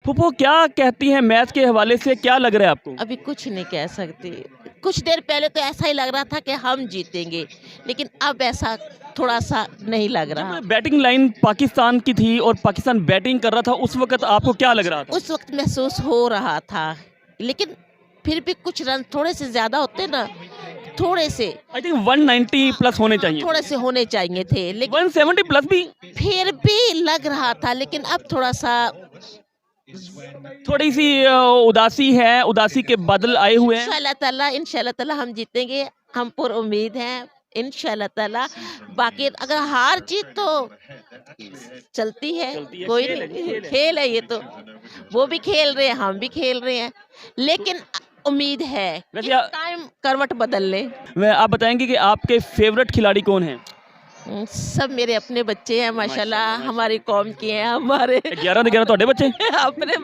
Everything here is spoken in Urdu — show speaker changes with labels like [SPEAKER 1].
[SPEAKER 1] پھوپھو کیا کہتی ہیں میچ کے حوالے سے، کیا لگ رہا ہے آپ کو؟
[SPEAKER 2] ابھی کچھ نہیں کہہ سکتی. کچھ دیر پہلے تو ایسا ہی لگ رہا تھا کہ ہم جیتیں گے، لیکن اب ایسا تھوڑا سا نہیں لگ رہا.
[SPEAKER 1] جب بیٹنگ لائن پاکستان کی تھی اور پاکستان بیٹنگ کر رہا تھا، اس وقت آپ کو کیا لگ رہا تھا؟
[SPEAKER 2] اس وقت محسوس ہو رہا تھا، لیکن پھر بھی کچھ رن تھوڑے سے زیادہ ہوتے نا، تھوڑے سے
[SPEAKER 1] آئی تھنک 190 پلس ہونے چاہیے،
[SPEAKER 2] تھوڑے سے ہونے چاہیے تھے، لیکن
[SPEAKER 1] 170 پلس بھی.
[SPEAKER 2] پھر بھی لگ رہا تھا. لیکن اب تھوڑا سا
[SPEAKER 1] تھوڑی سی اداسی ہے، اداسی کے بادل آئے ہوئے ہیں.
[SPEAKER 2] انشاءاللہ تعالی ہم جیتیں گے، ہم پر امید ہیں انشاءاللہ تعالی. باقی اگر ہار جیت تو چلتی ہے، کوئی نہیں، کھیل ہے یہ تو. وہ بھی کھیل رہے ہیں، ہم بھی کھیل رہے ہیں، لیکن امید ہے
[SPEAKER 1] ویسے
[SPEAKER 2] ٹائم کروٹ بدل لے.
[SPEAKER 1] آپ بتائیں گے کہ آپ کے فیورٹ کھلاڑی کون ہیں؟
[SPEAKER 2] سب میرے اپنے بچے ہیں ماشاءاللہ، ہماری قوم کے ہیں، ہمارے
[SPEAKER 1] 11 تو 11 بچے.
[SPEAKER 2] اپنے